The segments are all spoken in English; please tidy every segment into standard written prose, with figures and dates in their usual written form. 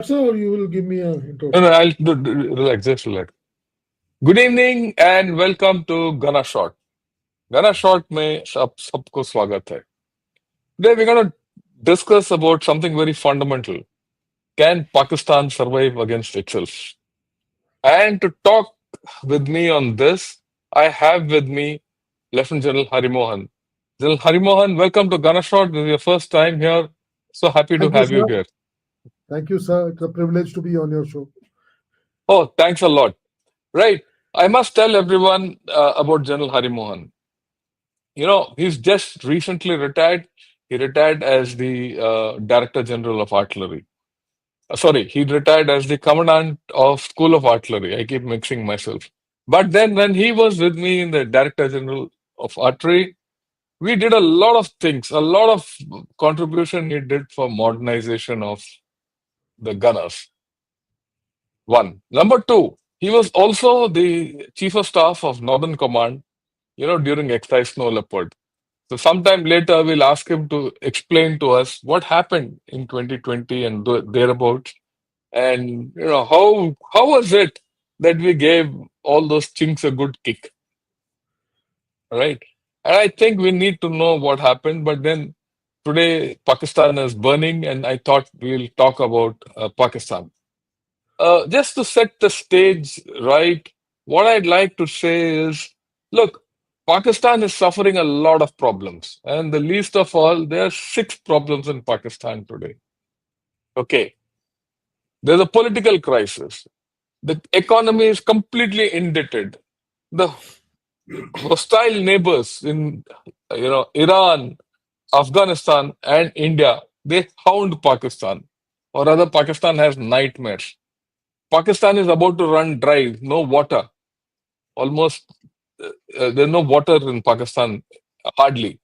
sir, or you will give me a intro? No, no, relax, just relax. Good evening and welcome to Gana Short. Gana Short में सबको स्वागत है. Today we're going to discuss about something very fundamental. Can Pakistan survive against itself? And to talk with me on this, I have with me Lieutenant General Harimohan. General Harimohan, welcome to Gana Short. This is your first time here. So happy to Thank you, have you sir. here. Thank you, sir. It's a privilege to be on your show. Oh, thanks a lot. Right. I must tell everyone about General Harimohan. He's just recently retired. He retired as the Director General of Artillery. Sorry, he retired as the Commandant of School of Artillery. I keep mixing myself. But then when he was with me in the Director General of Artillery, we did a lot of things, a lot of contribution he did for modernization of the gunners. One. Number two, he was also the Chief of Staff of Northern Command, during Exercise Snow Leopard. So sometime later, we'll ask him to explain to us what happened in 2020 and thereabouts, and how was it that we gave all those chinks a good kick, right? And I think we need to know what happened. But then today, Pakistan is burning, and I thought we'll talk about Pakistan. Just to set the stage right, what I'd like to say is, look, Pakistan is suffering a lot of problems, and the least of all, there are six problems in Pakistan today. Okay, there's a political crisis. The economy is completely indebted. The hostile neighbors in, Iran, Afghanistan, and India, they hound Pakistan, or rather, Pakistan has nightmares. Pakistan is about to run dry, no water. Almost there's no water in Pakistan, hardly.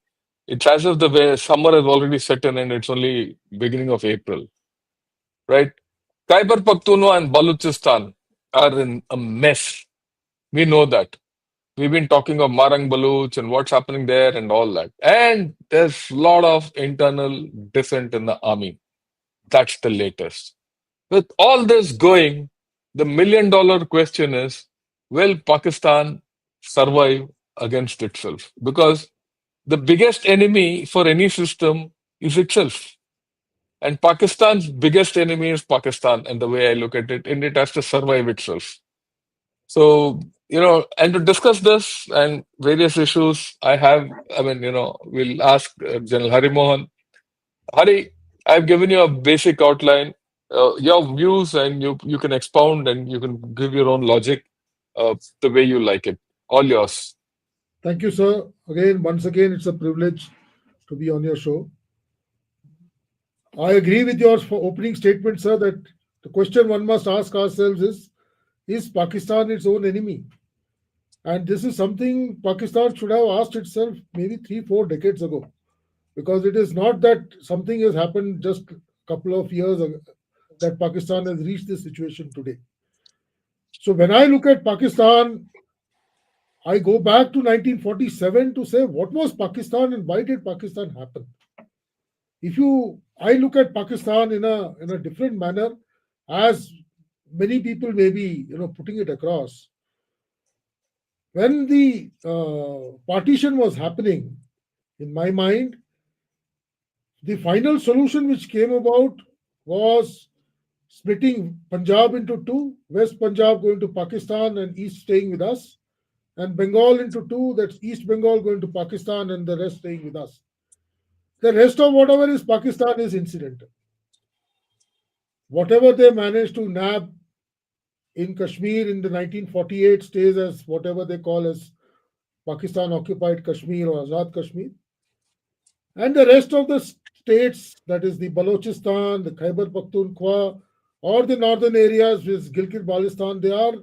It's as if the summer has already set in and it's only beginning of April, right? Khyber Pakhtunkhwa and Balochistan are in a mess. We know that. We've been talking of Marang Baluch and what's happening there and all that. And there's a lot of internal dissent in the army. That's the latest. With all this going, the $1 million question is, will Pakistan survive against itself? Because the biggest enemy for any system is itself. And Pakistan's biggest enemy is Pakistan, and the way I look at it, and it has to survive itself. So, and to discuss this and various issues, we'll ask General Harimohan. Hari, I've given you a basic outline, your views, and you can expound and you can give your own logic the way you like it. All yours. Thank you, sir. Once again, it's a privilege to be on your show. I agree with your opening statement, sir, that the question one must ask ourselves is Pakistan its own enemy? And this is something Pakistan should have asked itself maybe 3, 4 decades ago. Because it is not that something has happened just a couple of years ago that Pakistan has reached this situation today. So when I look at Pakistan, I go back to 1947 to say what was Pakistan and why did Pakistan happen. I look at Pakistan in a different manner, as many people may be putting it across. When the partition was happening, in my mind, the final solution which came about was splitting Punjab into two, West Punjab going to Pakistan and East staying with us, and Bengal into two, that's East Bengal going to Pakistan and the rest staying with us. The rest of whatever is Pakistan is incidental. Whatever they managed to nab in Kashmir in the 1948 stays as whatever they call as Pakistan occupied Kashmir or Azad Kashmir. And the rest of the states, that is the Balochistan, the Khyber Pakhtunkhwa, or the northern areas with Gilgit-Baltistan, they are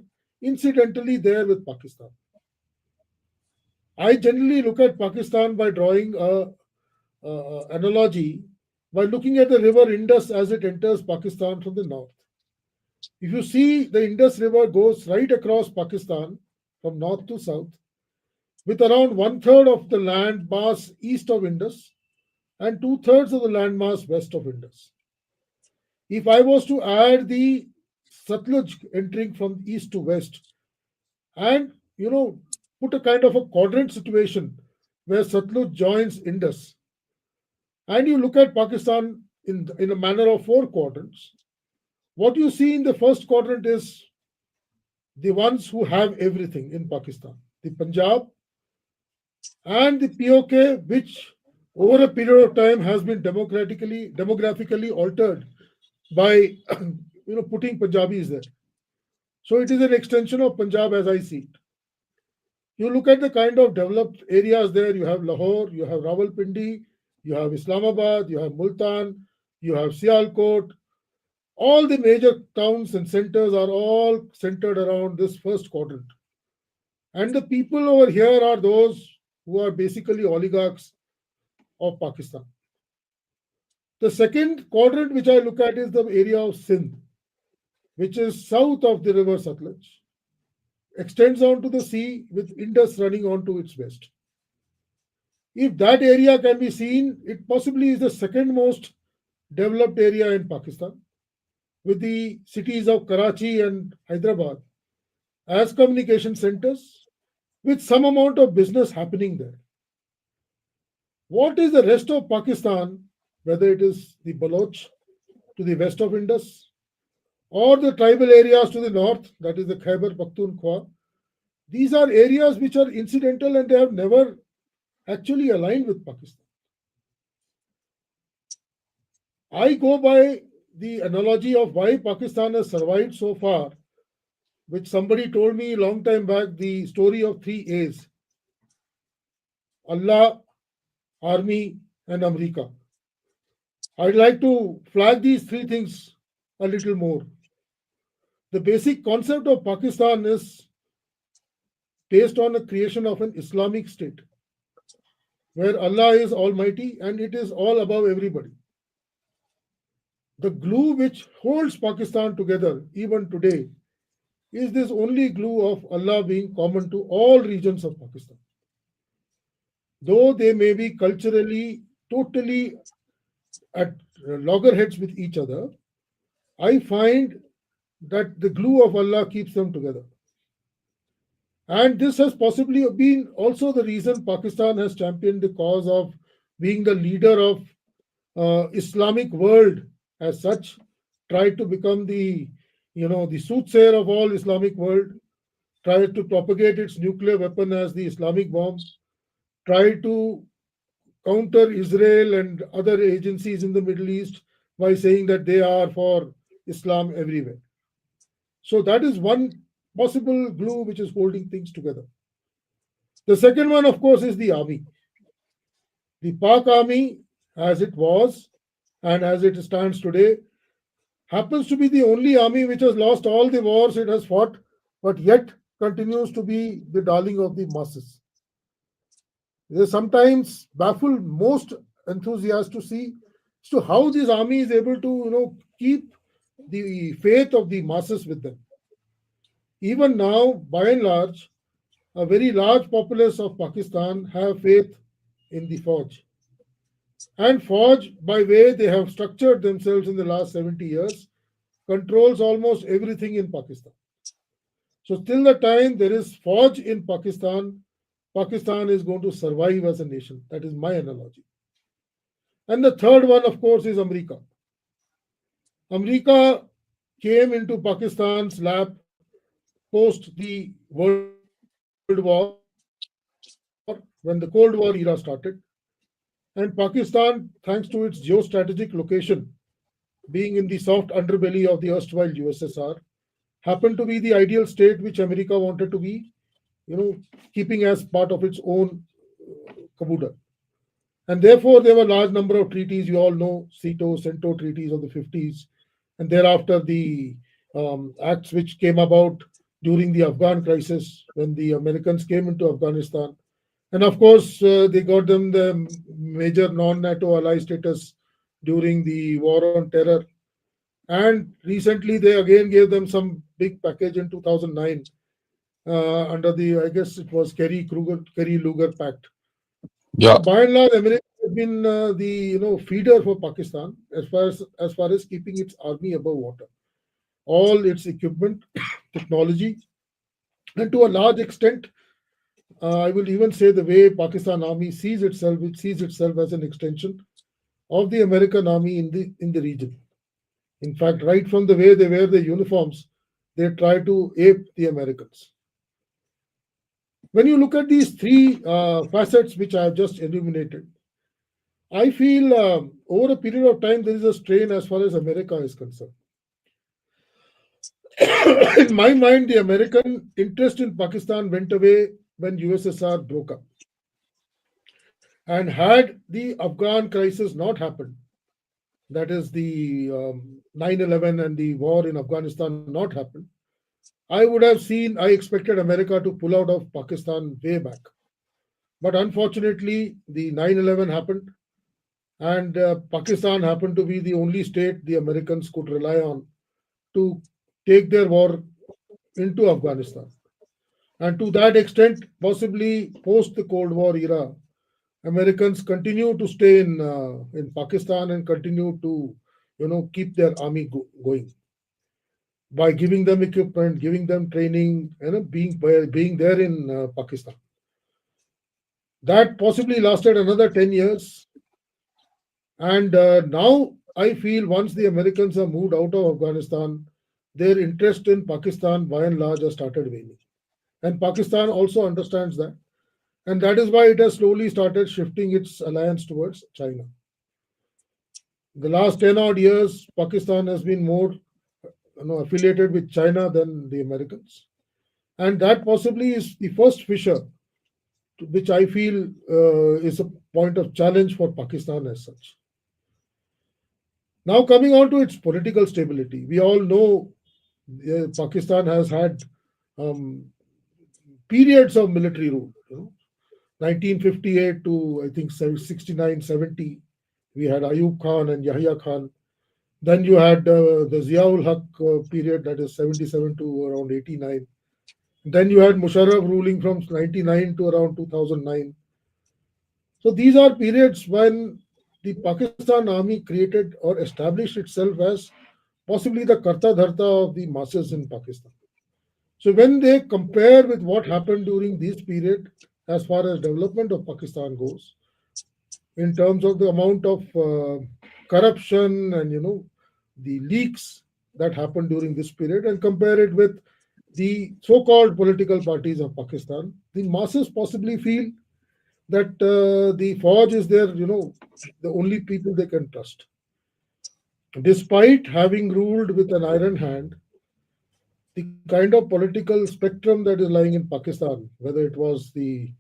incidentally there with Pakistan. I generally look at Pakistan by drawing a analogy by looking at the river Indus as it enters Pakistan from the north. If you see, the Indus River goes right across Pakistan from north to south, with around one-third of the land mass east of Indus and two-thirds of the land mass west of Indus. If I was to add the Satluj entering from east to west, and put a kind of a quadrant situation where Satluj joins Indus, and you look at Pakistan in a manner of four quadrants, what you see in the first quadrant is the ones who have everything in Pakistan, the Punjab and the POK, which over a period of time has been demographically altered by putting Punjabis there. So it is an extension of Punjab as I see it. You look at the kind of developed areas there, you have Lahore, you have Rawalpindi, you have Islamabad, you have Multan, you have Sialkot. All the major towns and centers are all centered around this first quadrant. And the people over here are those who are basically oligarchs of Pakistan. The second quadrant which I look at is the area of Sindh, which is south of the river Satluj, extends onto the sea with Indus running on to its west. If that area can be seen, it possibly is the second most developed area in Pakistan, with the cities of Karachi and Hyderabad as communication centers, with some amount of business happening there. What is the rest of Pakistan, whether it is the Baloch to the west of Indus, or the tribal areas to the north, that is the Khyber Pakhtunkhwa? These are areas which are incidental and they have never actually aligned with Pakistan. I go by the analogy of why Pakistan has survived so far, which somebody told me a long time back, the story of three A's: Allah, Army, and America. I'd like to flag these three things a little more. The basic concept of Pakistan is based on the creation of an Islamic state where Allah is almighty and it is all above everybody. The glue which holds Pakistan together even today is this only glue of Allah being common to all regions of Pakistan. Though they may be culturally totally at loggerheads with each other, I find that the glue of Allah keeps them together. And this has possibly been also the reason Pakistan has championed the cause of being the leader of Islamic world as such, tried to become the soothsayer of all Islamic world, tried to propagate its nuclear weapon as the Islamic bomb, tried to counter Israel and other agencies in the Middle East by saying that they are for Islam everywhere. So that is one possible glue which is holding things together. The second one, of course, is the army. The Pak army, as it was and as it stands today, happens to be the only army which has lost all the wars it has fought, but yet continues to be the darling of the masses. They sometimes baffle most enthusiasts to see as to how this army is able to, keep the faith of the masses with them. Even now, by and large, a very large populace of Pakistan have faith in the Fauj. And Fauj, by way they have structured themselves in the last 70 years, controls almost everything in Pakistan. So till the time there is Fauj in Pakistan, Pakistan is going to survive as a nation. That is my analogy. And the third one, of course, is America. America came into Pakistan's lap post the World War, when the Cold War era started. And Pakistan, thanks to its geostrategic location, being in the soft underbelly of the erstwhile USSR, happened to be the ideal state which America wanted to be, keeping as part of its own caboodle. And therefore, there were a large number of treaties. You all know CENTO treaties of the 50s, and thereafter the acts which came about during the Afghan crisis when the Americans came into Afghanistan. And of course, they got them the major non NATO ally status during the war on terror. And recently, they again gave them some big package in 2009 under the, I guess it was Kerry Lugar Pact. So Yeah. by and large, America has been the feeder for Pakistan as far as keeping its army above water, all its equipment, technology, and to a large extent, I will even say the way Pakistan Army sees itself, it sees itself as an extension of the American Army in the region. In fact, right from the way they wear their uniforms, they try to ape the Americans. When you look at these three facets which I have just illuminated, I feel over a period of time there is a strain as far as America is concerned. In my mind, the American interest in Pakistan went away when USSR broke up. And had the Afghan crisis not happened, that is the 9/11 and the war in Afghanistan not happened, I would have seen, I expected America to pull out of Pakistan way back. But unfortunately, the 9/11 happened, and Pakistan happened to be the only state the Americans could rely on to take their war into Afghanistan. And to that extent, possibly post the Cold War era, Americans continue to stay in Pakistan and continue to keep their army going by giving them equipment, giving them training, being there in Pakistan. That possibly lasted another 10 years, and now I feel once the Americans are moved out of Afghanistan, their interest in Pakistan by and large has started waning, and Pakistan also understands that. And that is why it has slowly started shifting its alliance towards China. The last 10 odd years, Pakistan has been more affiliated with China than the Americans. And that possibly is the first fissure, which I feel is a point of challenge for Pakistan as such. Now, coming on to its political stability, we all know Pakistan has had um, periods of military rule. 1958 to I think 69, 70, we had Ayub Khan and Yahya Khan. Then you had the Ziaul Haq period, that is 77 to around 89. Then you had Musharraf ruling from 99 to around 2009. So these are periods when the Pakistan army created or established itself as possibly the Karta Dharta of the masses in Pakistan. So when they compare with what happened during this period, as far as development of Pakistan goes, in terms of the amount of corruption and the leaks that happened during this period, and compare it with the so-called political parties of Pakistan, the masses possibly feel that the Fauj is their, the only people they can trust. Despite having ruled with an iron hand, the kind of political spectrum that is lying in Pakistan, whether it was the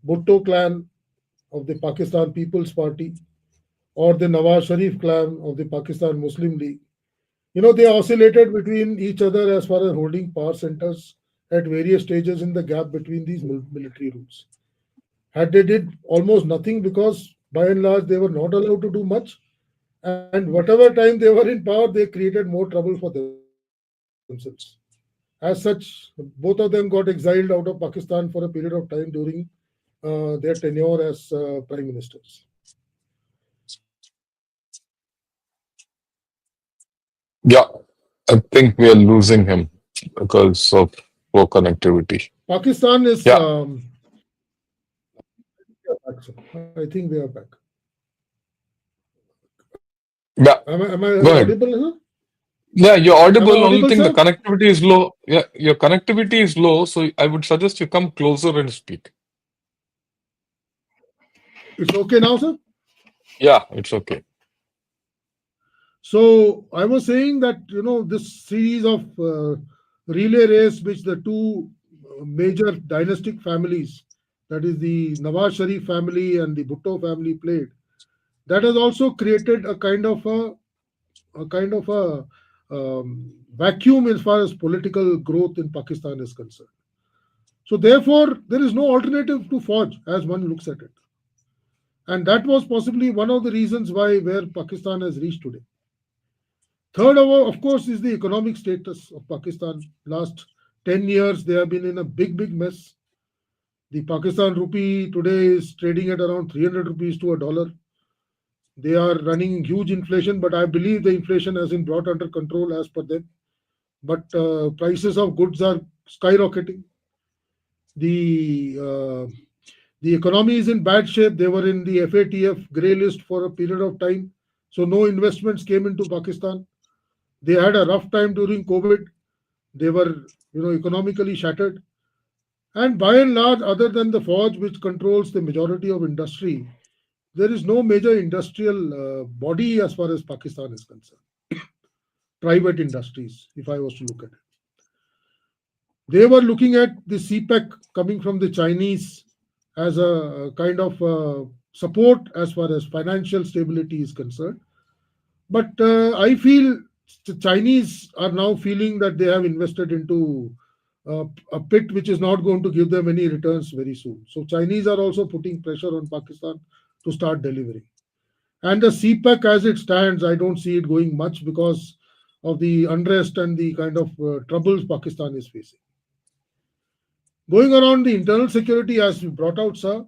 Bhutto clan of the Pakistan People's Party or the Nawaz Sharif clan of the Pakistan Muslim League, they oscillated between each other as far as holding power centers at various stages in the gap between these military rules. Had they did almost nothing because by and large they were not allowed to do much, and whatever time they were in power, they created more trouble for themselves. As such, both of them got exiled out of Pakistan for a period of time during their tenure as prime ministers. Yeah, I think we are losing him because of poor connectivity. Pakistan is, Yeah, I think we are back. yeah. Am I Go ahead. audible, sir? Yeah, you're Am I audible. Only audible, thing, the sir? connectivity is low. Yeah, your connectivity is low, so I would suggest you come closer and speak. It's okay now, sir? Yeah, it's okay. So I was saying that this series of relay race which the two major dynastic families, that is the Nawaz Sharif family and the Bhutto family, played, that has also created a kind of a vacuum as far as political growth in Pakistan is concerned. So therefore, there is no alternative to Fauj as one looks at it, and that was possibly one of the reasons why where Pakistan has reached today. Third, of course, is the economic status of Pakistan. Last 10 years, they have been in a big, big mess. The Pakistan rupee today is trading at around 300 rupees to a dollar. They are running huge inflation, but I believe the inflation has been brought under control as per them. But prices of goods are skyrocketing. The uh, the economy is in bad shape. They were in the FATF grey list for a period of time, so no investments came into Pakistan. They had a rough time during COVID. They were, economically shattered. And by and large, other than the forge, which controls the majority of industry, there is no major industrial body as far as Pakistan is concerned. Private industries, if I was to look at it, they were looking at the CPEC coming from the Chinese as a kind of support as far as financial stability is concerned. But I feel the Chinese are now feeling that they have invested into a pit which is not going to give them any returns very soon. So Chinese are also putting pressure on Pakistan to start delivering. And the CPEC as it stands, I don't see it going much because of the unrest and the kind of troubles Pakistan is facing. Going around the internal security, as you brought out, sir,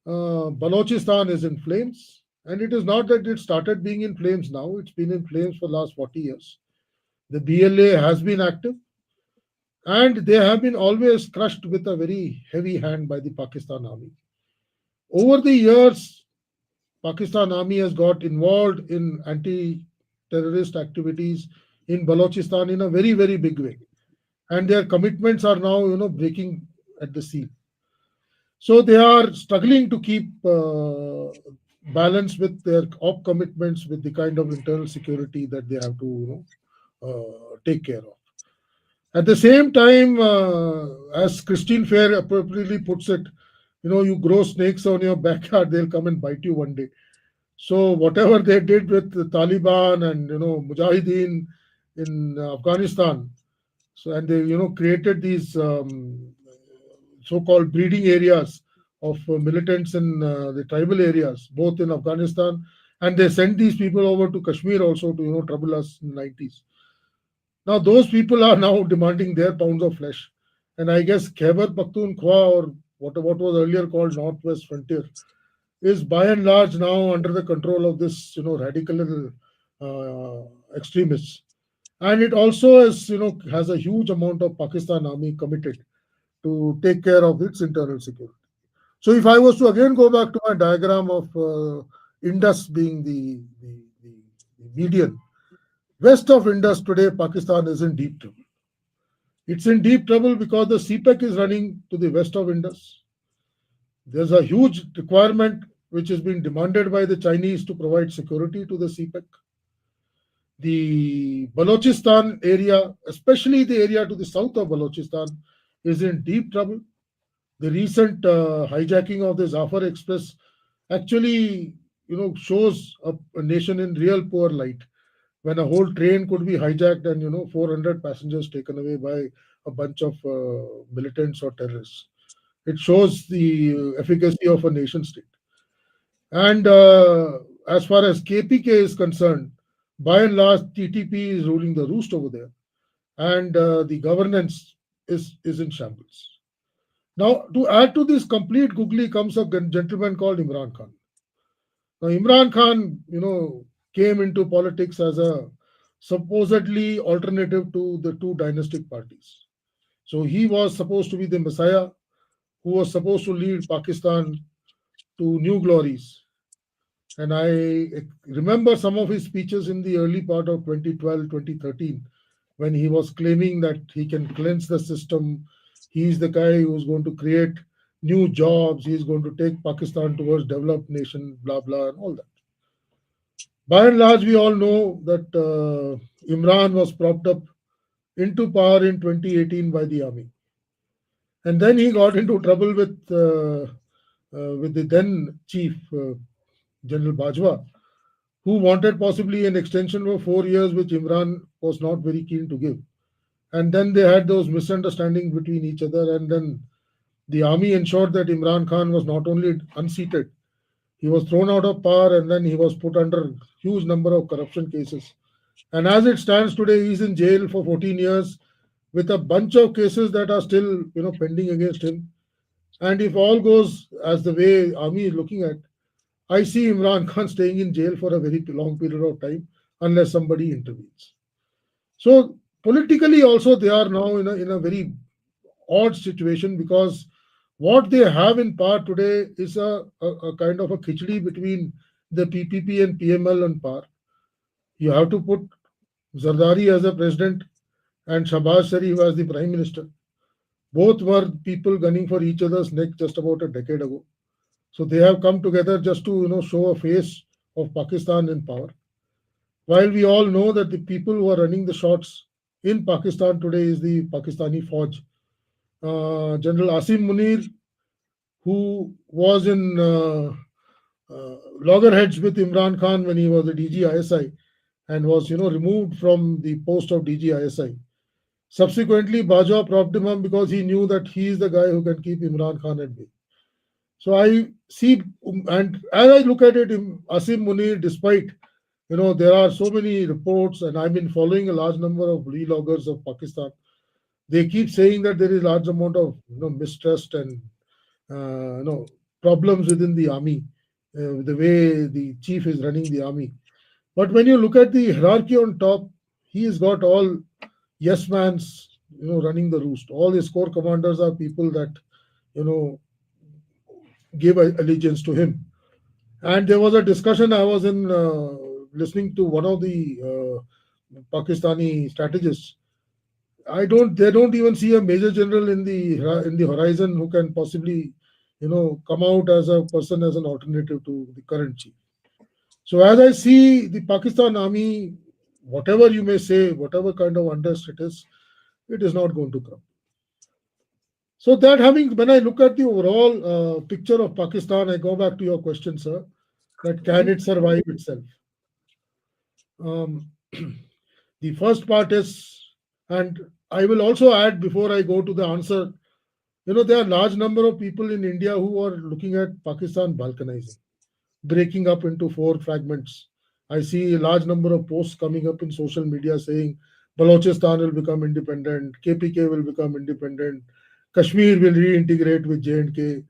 Balochistan is in flames. And it is not that it started being in flames now, it's been in flames for the last 40 years. The BLA has been active and they have been always crushed with a very heavy hand by the Pakistan army. Over the years, Pakistan army has got involved in anti-terrorist activities in Balochistan in a very, very big way. And their commitments are now, breaking at the seam. So they are struggling to keep balance with their op commitments with the kind of internal security that they have to, take care of. At the same time, as Christine Fair appropriately puts it, you grow snakes on your backyard, they'll come and bite you one day. So whatever they did with the Taliban and Mujahideen in Afghanistan, so and they created these so-called breeding areas of militants in the tribal areas, both in Afghanistan, and they sent these people over to Kashmir also to trouble us in the 90s. Now those people are now demanding their pounds of flesh, and I guess Khyber Pakhtunkhwa, or what was earlier called Northwest Frontier, is by and large now under the control of this radical extremists, and it also is has a huge amount of Pakistan army committed to take care of its internal security. So if I was to again go back to my diagram of Indus being the median, west of Indus today, Pakistan is in deep trouble. It's in deep trouble because the CPEC is running to the west of Indus. There's a huge requirement which is being demanded by the Chinese to provide security to the CPEC. The Balochistan area, especially the area to the south of Balochistan, is in deep trouble. The recent hijacking of the Zafar Express actually, shows a nation in real poor light when a whole train could be hijacked and 400 passengers taken away by a bunch of militants or terrorists. It shows the efficacy of a nation state. And as far as KPK is concerned, by and large, TTP is ruling the roost over there, and the governance is in shambles. Now, to add to this complete googly comes a gentleman called Imran Khan. Now, Imran Khan, came into politics as a supposedly alternative to the two dynastic parties. So he was supposed to be the messiah who was supposed to lead Pakistan to new glories. And I remember some of his speeches in the early part of 2012, 2013, when he was claiming that he can cleanse the system. He's the guy who's going to create new jobs. He's going to take Pakistan towards developed nation, blah, blah, and all that. By and large, we all know that Imran was propped up into power in 2018 by the army. And then he got into trouble with the then chief, General Bajwa, who wanted possibly an extension of 4 years, which Imran was not very keen to give. And then they had those misunderstandings between each other. And then the army ensured that Imran Khan was not only unseated, he was thrown out of power and then he was put under huge number of corruption cases. And as it stands today, he's in jail for 14 years with a bunch of cases that are still pending against him. And if all goes as the way army is looking at, I see Imran Khan staying in jail for a very long period of time unless somebody intervenes. So politically also they are now in a very odd situation because what they have in power today is a kind of a khichdi between the PPP and PML on power. You have to put Zardari as a president and Shahbaz Sharif as the prime minister. Both were people gunning for each other's neck just about a decade ago. So they have come together just to show a face of Pakistan in power. While we all know that the people who are running the shots in Pakistan today is the Pakistani Fauj. General Asim Munir, who was in loggerheads with Imran Khan when he was a DG ISI and was removed from the post of DG ISI. Subsequently, Bajwa propped him up because he knew that he is the guy who can keep Imran Khan at bay. So I see, and as I look at it, Asim Munir, despite there are so many reports, and I've been following a large number of vloggers of Pakistan. They keep saying that there is large amount of mistrust and problems within the army, the way the chief is running the army. But when you look at the hierarchy on top, he has got all yes mans, running the roost. All his corps commanders are people that you know give allegiance to him. And there was a discussion I was in listening to one of the Pakistani strategists. They don't even see a major general in the horizon who can possibly, come out as a person as an alternative to the current chief. So as I see the Pakistan army, whatever you may say, whatever kind of unrest it is not going to come. So that having, when I look at the overall picture of Pakistan, I go back to your question, sir, that can it survive itself? Um, the first part is, and I will also add before I go to the answer, there are large number of people in India who are looking at Pakistan balkanizing, breaking up into four fragments. I see a large number of posts coming up in social media saying Balochistan will become independent, KPK will become independent, Kashmir will reintegrate with J&K,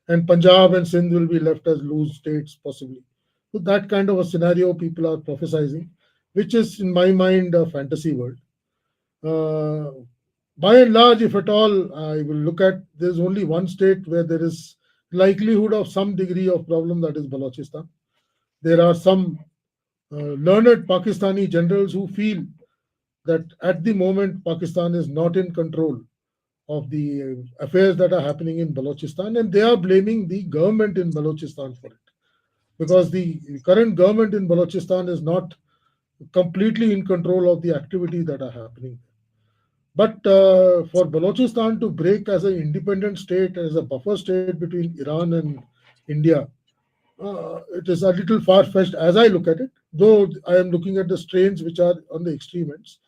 and Punjab and Sindh will be left as loose states, possibly. So that kind of a scenario people are prophesizing, which is in my mind a fantasy world. Uh, by and large, if at all, I will look at there's only one state where there is likelihood of some degree of problem, that is Balochistan. There are some learned Pakistani generals who feel that at the moment Pakistan is not in control of the affairs that are happening in Balochistan, and they are blaming the government in Balochistan for it because the current government in Balochistan is not completely in control of the activities that are happening. But for Balochistan to break as an independent state, as a buffer state between Iran and India, it is a little far fetched as I look at it, though I am looking at the strains which are on the extreme ends.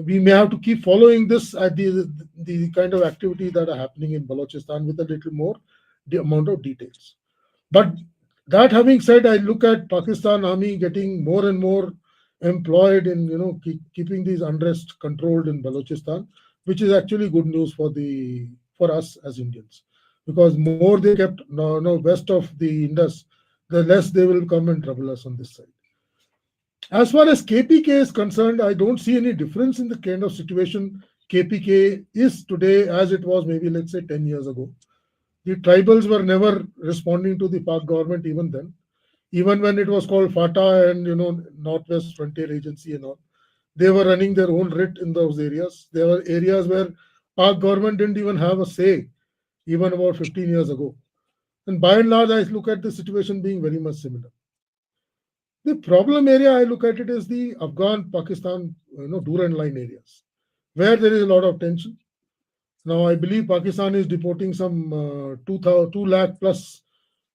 We may have to keep following this at the kind of activities that are happening in Balochistan with a little more the amount of details. But that having said, I look at Pakistan army getting more and more employed in keeping these unrest controlled in Balochistan, which is actually good news for us as Indians, because more they kept no west of the Indus, the less they will come and trouble us on this side. As far as KPK is concerned, I don't see any difference in the kind of situation KPK is today as it was maybe, let's say, 10 years ago. The tribals were never responding to the Pak government even then, even when it was called FATA and Northwest Frontier Agency and all. They were running their own writ in those areas. There were areas where Pak government didn't even have a say, even about 15 years ago. And by and large, I look at the situation being very much similar. The problem area I look at it is the Afghan-Pakistan, Durand line areas, where there is a lot of tension. Now, I believe Pakistan is deporting some 2 lakh plus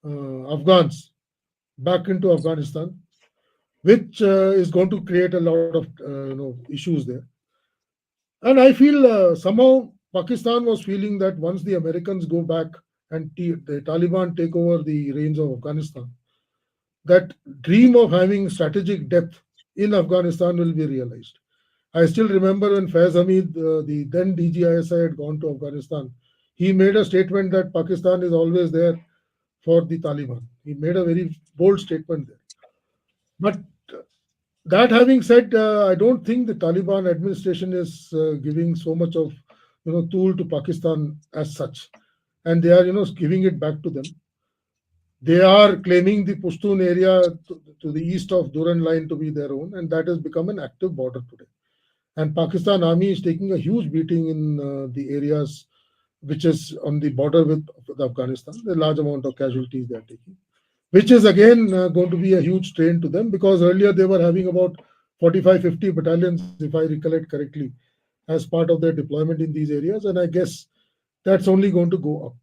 Afghans back into Afghanistan, which is going to create a lot of issues there. And I feel somehow Pakistan was feeling that once the Americans go back and the Taliban take over the reins of Afghanistan, that dream of having strategic depth in Afghanistan will be realized. I still remember when Faiz Hamid, the then DGISI, had gone to Afghanistan. He made a statement that Pakistan is always there for the Taliban. He made a very bold statement there. But that having said, I don't think the Taliban administration is giving so much of tool to Pakistan as such, and they are giving it back to them. They are claiming the Pushtun area to the east of Duran line to be their own, and that has become an active border today. And Pakistan army is taking a huge beating in the areas which is on the border with Afghanistan. A large amount of casualties they are taking, which is again going to be a huge strain to them because earlier they were having about 45, 50 battalions, if I recollect correctly, as part of their deployment in these areas. And I guess that's only going to go up.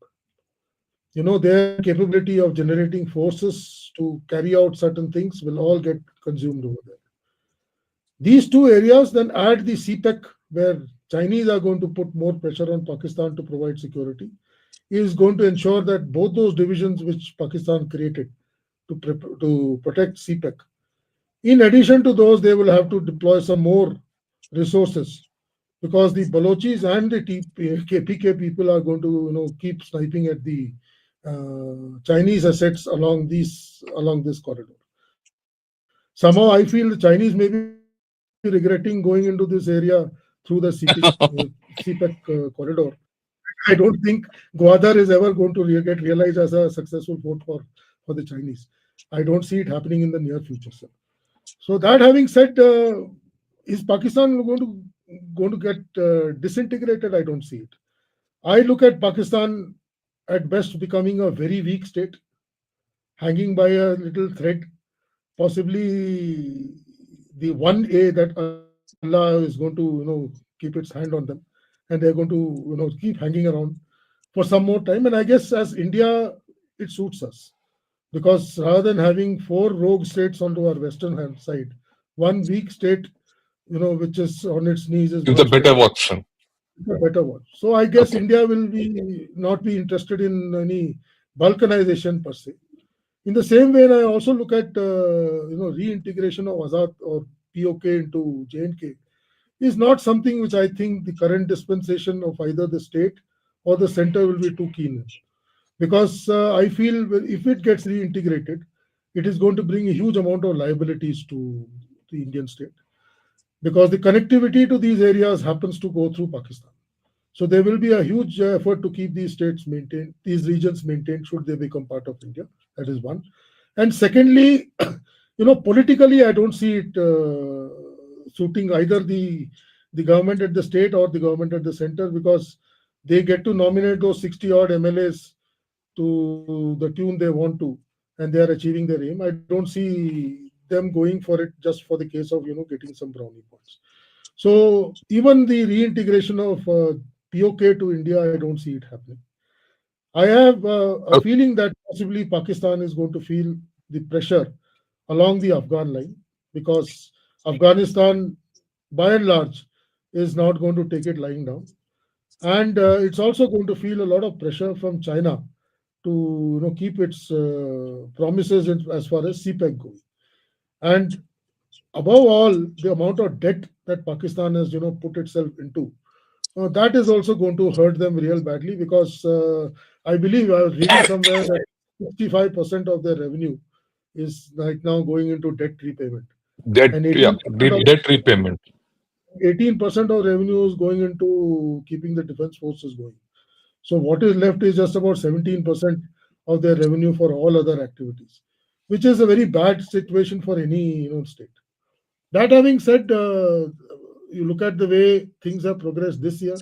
Their capability of generating forces to carry out certain things will all get consumed over there. These two areas then add the CPEC, where Chinese are going to put more pressure on Pakistan to provide security, is going to ensure that both those divisions which Pakistan created to protect CPEC, in addition to those, they will have to deploy some more resources because the Balochis and the KPK people are going to keep sniping at the Chinese assets along this corridor. Somehow, I feel the Chinese may be regretting going into this area through the CPEC corridor. I don't think Gwadar is ever going to get realized as a successful port for the Chinese. I don't see it happening in the near future, sir. So that having said, is Pakistan going to get disintegrated? I don't see it. I look at Pakistan at best becoming a very weak state, hanging by a little thread, possibly the one A that Allah is going to keep its hand on them, and they're going to keep hanging around for some more time. And I guess as India, it suits us because rather than having four rogue states onto our western hand side, one weak state, which is on its knees, is Is a much better better. option. A better one. So I guess Okay. India will be not be interested in any balkanization per se. In the same way, I also look at reintegration of Azad or POK into J&K is not something which I think the current dispensation of either the state or the center will be too keen in. Because I feel if it gets reintegrated, it is going to bring a huge amount of liabilities to the Indian state because the connectivity to these areas happens to go through Pakistan. So there will be a huge effort to keep these states maintained, these regions maintained should they become part of India. That is one. And secondly, politically, I don't see it suiting either the government at the state or the government at the center because they get to nominate those 60 odd MLAs to the tune they want to, and they are achieving their aim. I don't see them going for it just for the case of getting some brownie points. So even the reintegration of POK to India, I don't see it happening. I have a Okay. feeling that possibly Pakistan is going to feel the pressure along the Afghan line because Afghanistan, by and large, is not going to take it lying down, and it's also going to feel a lot of pressure from China to keep its promises as far as CPEC goes. And above all, the amount of debt that Pakistan has put itself into, that is also going to hurt them real badly because I believe I was reading somewhere that 65% of their revenue is right now going into debt repayment, Debt, and yeah, 18% of debt repayment. 18% of revenue is going into keeping the defense forces going. So what is left is just about 17% of their revenue for all other activities, which is a very bad situation for any state. That having said, you look at the way things have progressed this year.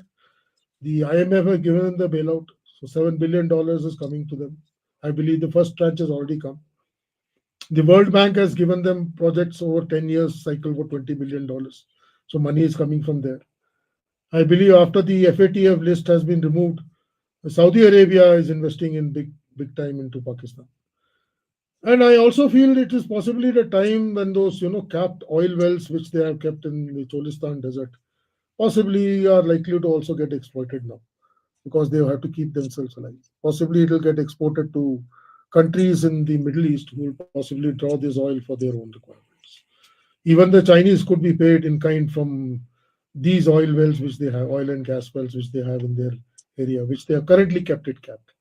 The IMF have given them the bailout, so $7 billion is coming to them. I believe the first tranche has already come. The World Bank has given them projects over 10 years cycle for $20 billion. So money is coming from there. I believe after the FATF list has been removed, Saudi Arabia is investing in big time into Pakistan. And I also feel it is possibly the time when those capped oil wells which they have kept in the Cholistan desert possibly are likely to also get exploited now because they have to keep themselves alive. Possibly it will get exported to countries in the Middle East who will possibly draw this oil for their own requirements. Even the Chinese could be paid in kind from these oil wells which they have, oil and gas wells which they have in their area, which they have currently kept it capped.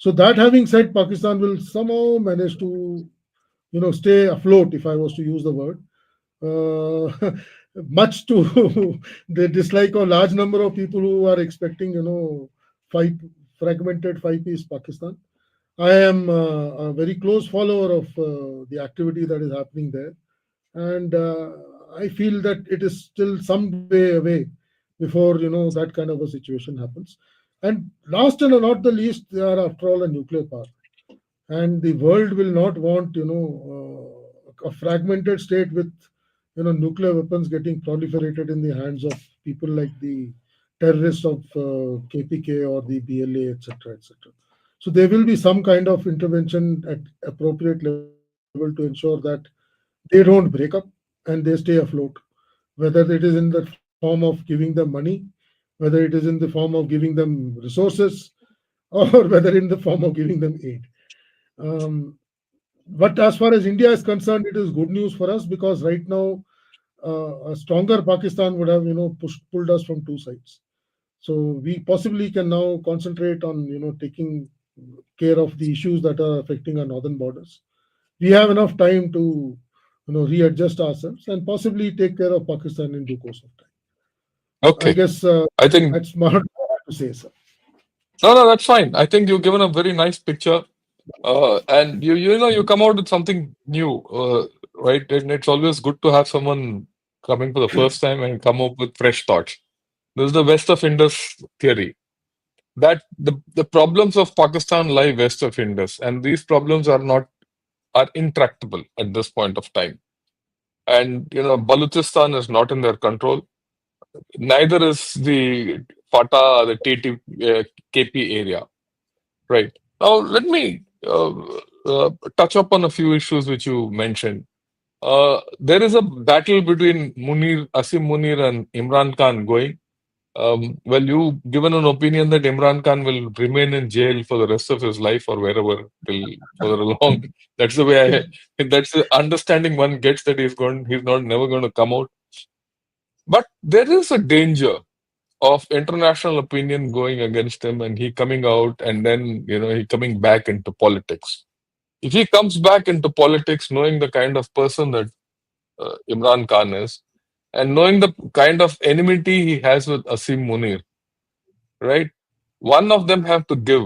So that having said, Pakistan will somehow manage to stay afloat, if I was to use the word, much to the dislike of large number of people who are expecting, five fragmented five-piece Pakistan. I am a very close follower of the activity that is happening there, and I feel that it is still some way away before that kind of a situation happens. And last and not the least, they are after all a nuclear power, and the world will not want a fragmented state with nuclear weapons getting proliferated in the hands of people like the terrorists of KPK or the BLA, etc., etc. So there will be some kind of intervention at appropriate level to ensure that they don't break up and they stay afloat, whether it is in the form of giving them money, whether it is in the form of giving them resources, or whether in the form of giving them aid. Um, but as far as India is concerned, it is good news for us because right now a stronger Pakistan would have pulled us from two sides. So we possibly can now concentrate on taking care of the issues that are affecting our northern borders. We have enough time to readjust ourselves and possibly take care of Pakistan in due course of time. I Okay. guess I think that's what I have to say, sir. no, no, that's fine. I think you've given a very nice picture, and you come out with something new, right? And it's always good to have someone coming for the first time and come up with fresh thoughts. This is the West of Indus theory that the problems of Pakistan lie west of Indus, and these problems are intractable at this point of time. And Balochistan is not in their control. Neither is the FATA or the KP area. Right. Now, let me touch upon a few issues which you mentioned. There is a battle between Asim Munir, and Imran Khan going. Well, you given an opinion that Imran Khan will remain in jail for the rest of his life or wherever till further along. That's the way that's the understanding one gets that he's not never going to come out. But there is a danger of international opinion going against him and he coming out and then he coming back into politics. If he comes back into politics knowing the kind of person that Imran Khan is and knowing the kind of enmity he has with Asim Munir, right? One of them have to give.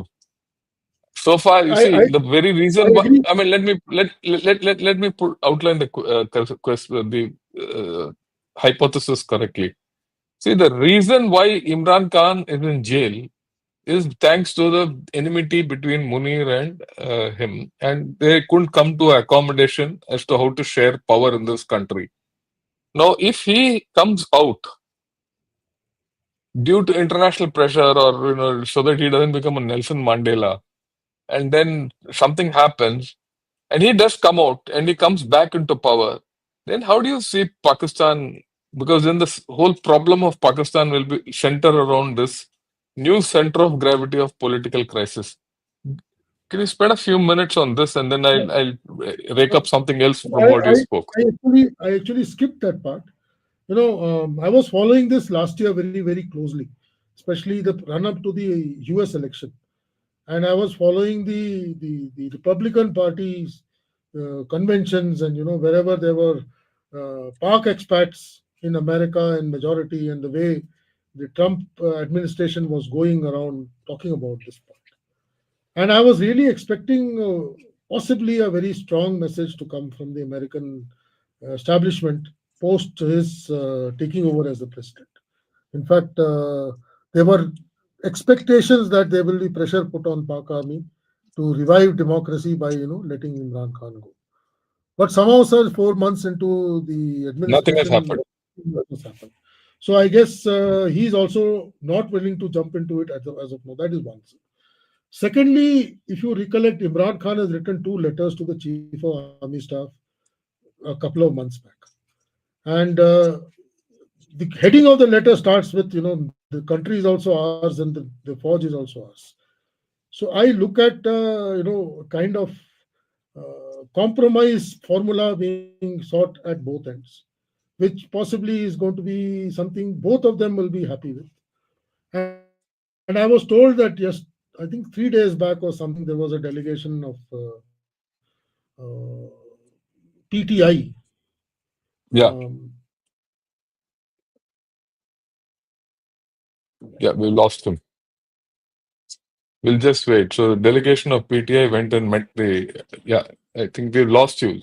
So far, you I, see, I, the very I reason why, agree. I mean, let me outline the question, the hypothesis correctly. See, the reason why Imran Khan is in jail is thanks to the enmity between Munir and him, and they couldn't come to accommodation as to how to share power in this country. Now, if he comes out due to international pressure, or so that he doesn't become a Nelson Mandela, and then something happens, and he does come out and he comes back into power, then how do you see Pakistan? Because then this whole problem of Pakistan will be centered around this new center of gravity of political crisis. Can you spend a few minutes on this and then I'll rake up something else from I, what you I, spoke? I actually skipped that part. I was following this last year very, very closely, especially the run up to the US election. And I was following the Republican Party's conventions and, wherever there were Pak expats in America in majority, and the way the Trump administration was going around talking about this part. And I was really expecting possibly a very strong message to come from the American establishment post his taking over as the president. In fact, there were expectations that there will be pressure put on Pak army to revive democracy by letting Imran Khan go. But somehow, sir, 4 months into the Nothing has administration, happened. what has happened. So I guess he's also not willing to jump into it as of now. That is one. Sir. Secondly, if you recollect, Imran Khan has written two letters to the Chief of Army Staff a couple of months back. And the heading of the letter starts with, the country is also ours and the forge is also ours. So I look at, kind of compromise formula being sought at both ends, which possibly is going to be something both of them will be happy with. And I was told that, yes, I think 3 days back or something, there was a delegation of PTI. Yeah, Um, yeah, we lost him. We'll just wait. So the delegation of PTI went and met the. Yeah, I think we've lost you.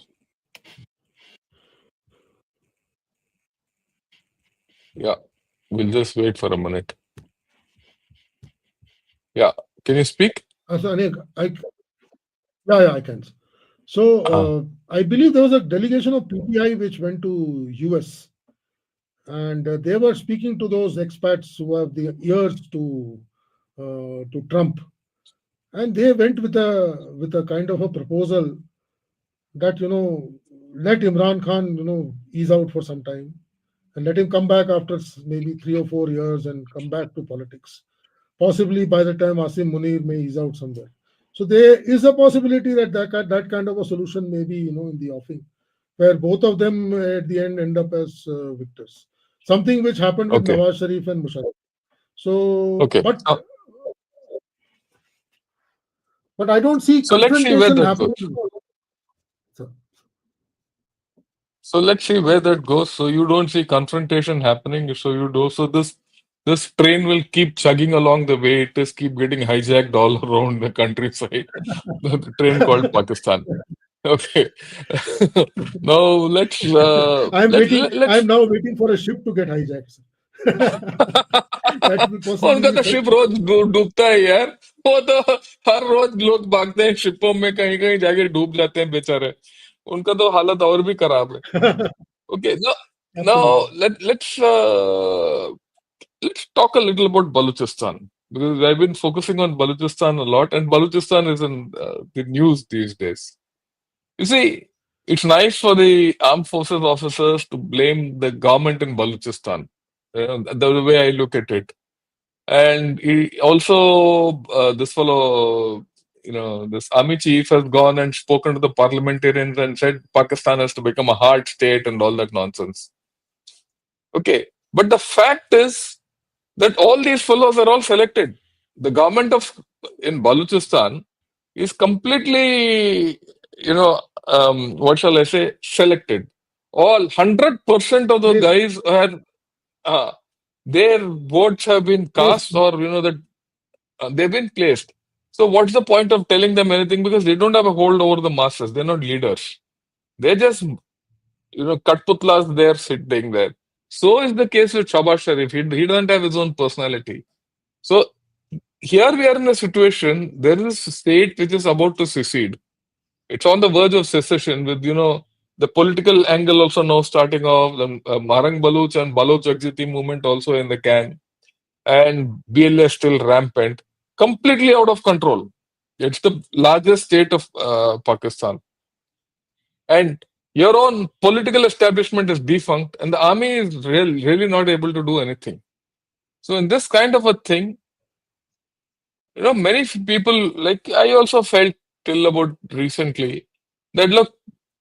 Yeah, we'll just wait for a minute. Yeah, can you speak? so, yeah, I can. So Uh, I believe there was a delegation of PTI which went to US, and they were speaking to those expats who have the ears to Trump, and they went with a kind of a proposal that let Imran Khan ease out for some time and let him come back after maybe 3 or 4 years and come back to politics. Possibly by the time Asim Munir may ease out somewhere. So there is a possibility that that kind of a solution may be in the offing, where both of them at the end up as victors. Something which happened with okay, Nawaz Sharif and Musharraf. So, okay. but I don't see So let's see where confrontation that goes. happening. So, So let's see where that goes. So you don't see confrontation happening. So you do. So this train will keep chugging along the way it is, keep getting hijacked all around the countryside. The train called Pakistan. Okay. Now I'm waiting. I'm let's now waiting for a ship to get hijacked. That will possibly उनका be तो first. Ship रोज डूबता है यार. वो तो हर रोज लोग भागते हैं शिपों में, कहीं कहीं जाके डूब जाते हैं बेचारे. उनका तो हालत और भी खराब है. Okay, now Absolutely. let's talk a little about Balochistan, because I've been focusing on Balochistan a lot, and Balochistan is in the news these days. You see, it's nice for the armed forces officers to blame the government in Balochistan. The way I look at it, and he also this fellow, this army chief has gone and spoken to the parliamentarians and said Pakistan has to become a hard state and all that nonsense. Okay, but the fact is that all these fellows are all selected. The government of in Balochistan is completely, what shall I say, selected. All 100% of the Placed, guys are uh, their votes have been placed. cast, or that they've been placed. So what's the point of telling them anything, because they don't have a hold over the masses? They're not leaders. They're just Katputlas there sitting there. So is the case with Shabaz Sharif. He doesn't have his own personality. So here we are in a situation, there is a state which is about to secede. It's on the verge of secession with, the political angle also now starting off, the Marang Baluch and Baloch Jagjiti movement also in the can, and BLS still rampant, completely out of control. It's the largest state of Pakistan. And your own political establishment is defunct, and the army is really not able to do anything. So, in this kind of a thing, many people, like I also felt till about recently, that look,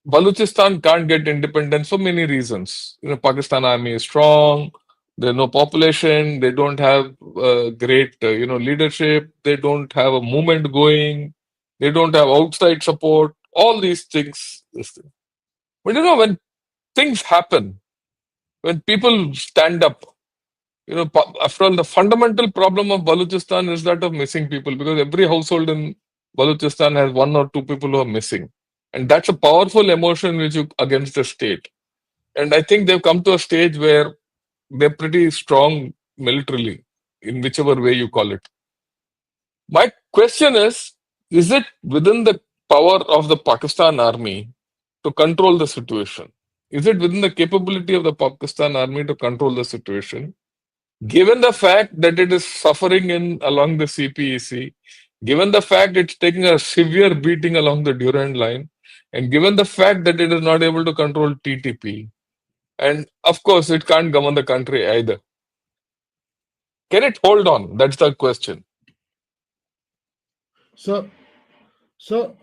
Balochistan can't get independence for many reasons. Pakistan army is strong. There's no population. They don't have great, leadership. They don't have a movement going. They don't have outside support. All these things. This thing. But when things happen, when people stand up, after all, the fundamental problem of Balochistan is that of missing people, because every household in Balochistan has one or two people who are missing. And that's a powerful emotion which you against the state. And I think they've come to a stage where they're pretty strong militarily, in whichever way you call it. My question is it within the power of the Pakistan army to control the situation? Is it within the capability of the Pakistan army to control the situation? Given the fact that it is suffering in along the CPEC, given the fact it's taking a severe beating along the Durand line, and given the fact that it is not able to control TTP, and of course it can't govern the country either. Can it hold on? That's the question. So, so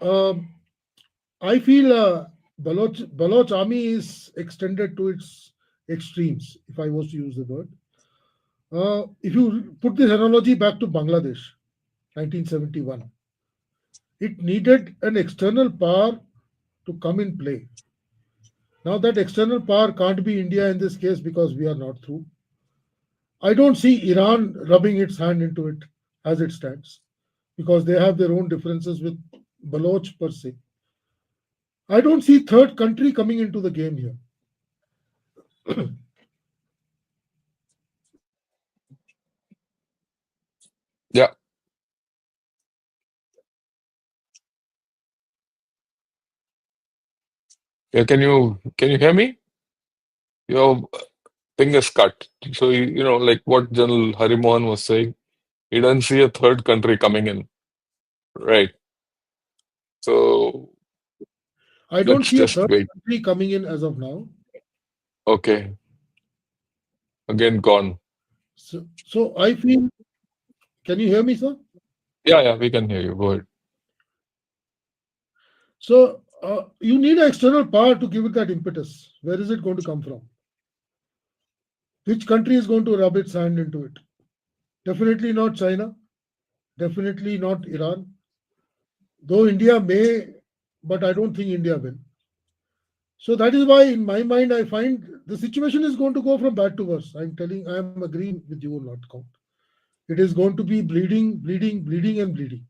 I feel Baloch army is extended to its extremes, if I was to use the word. If you put this analogy back to Bangladesh, 1971. It needed an external power to come in play. Now, that external power can't be India in this case because we are not through. I don't see Iran rubbing its hand into it as it stands because they have their own differences with Baloch per se. I don't see third country coming into the game here. Yeah. Yeah. Can you hear me? Your thing is cut. So like what General Harimohan was saying, he doesn't see a third country coming in. Right. So I don't let's see a just third wait. country coming in as of now. Okay. Again gone. So I feel, can you hear me, sir? Yeah, yeah, we can hear you. Go ahead. So you need an external power to give it that impetus. Where is it going to come from? Which country is going to rub its hand into it? Definitely not China. Definitely not Iran. Though India may, but I don't think India will. So that is why, in my mind, I find the situation is going to go from bad to worse. I'm agreeing with you on that count. It is going to be bleeding, bleeding, bleeding, and bleeding.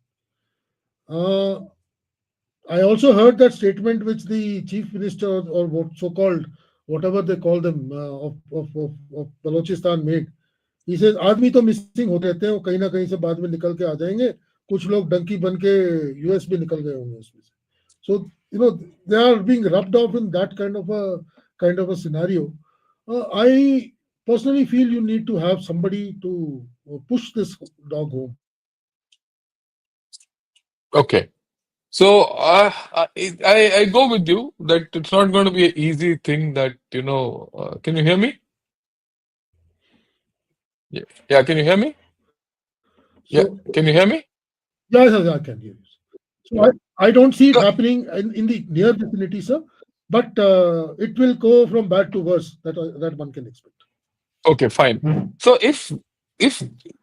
Uh, I also heard that statement which the chief minister or what so-called whatever they call them of Balochistan made. He says आदमी तो missing होते रहते हैं वो कहीं ना कहीं से बाद में निकल के आ जाएंगे कुछ लोग डंकी बन के यूएस भी निकल गए होंगे उसमें से so they are being rubbed off in that kind of a scenario. I personally feel you need to have somebody to push this dog home. Okay. So I go with you that it's not going to be an easy thing that, can you hear me? Yeah. Yeah, can you hear me? Yeah, So can you hear me? yes, yes, I can hear you. So I don't see it So, happening in the near vicinity, sir. But it will go from bad to worse. That one can expect. okay, fine. So if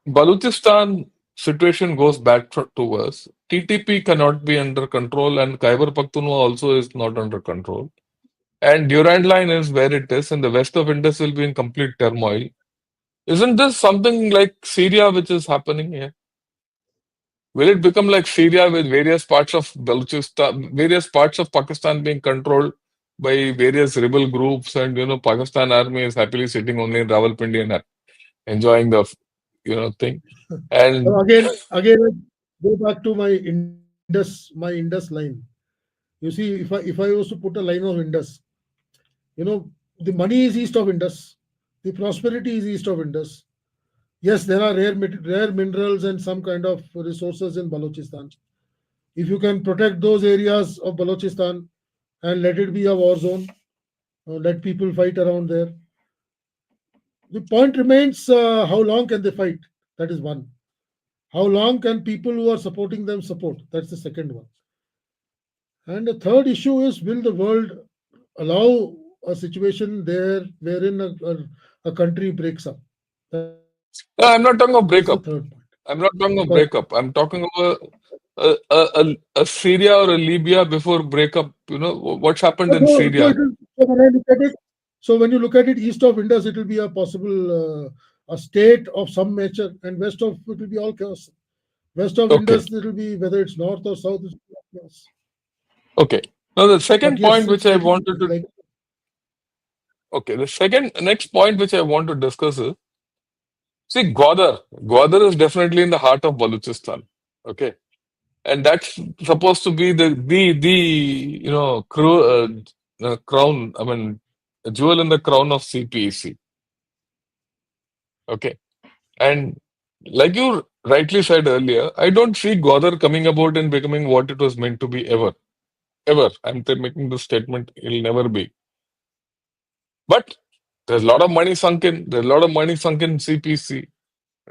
Balochistan situation goes back to worse, TTP cannot be under control and Khyber Pakhtunkhwa also is not under control. And Durand Line is where it is, and the west of Indus will be in complete turmoil. Isn't this something like Syria which is happening here? Will it become like Syria with various parts of Balochistan, various parts of Pakistan being controlled by various rebel groups, and Pakistan army is happily sitting only in Rawalpindi and enjoying the thing. So And again, I go back to my Indus line. You see, if I was to put a line of Indus, the money is east of Indus, the prosperity is east of Indus. Yes, there are rare minerals and some kind of resources in Balochistan. If you can protect those areas of Balochistan and let it be a war zone, let people fight around there. The point remains how long can they fight? That is one. How long can people who are supporting them support? That's the second one. And the third issue is will the world allow a situation there wherein a country breaks up? That is the third point. no, I'm not talking about Because breakup. I'm not talking about breakup. I'm talking about a Syria or a Libya before breakup. What's happened in so, Syria? when I look at it, so when you look at it, east of Indus, it will be a possible a state of some nature, and west of it will be all chaos. West of Okay, Indus, it will be whether it's north or south, it's all chaos. okay. Now the But second yes, point it's which I like wanted to like okay, the second next point which I want to discuss is see Gwadar. Gwadar is definitely in the heart of Balochistan. Okay, and that's supposed to be the crown. I mean, a jewel in the crown of CPEC. Okay, and like you rightly said earlier, I don't see Gwadar coming about and becoming what it was meant to be ever, ever. Making this statement, it'll never be. But there's a lot of money sunk in. There's a lot of money sunk in CPC,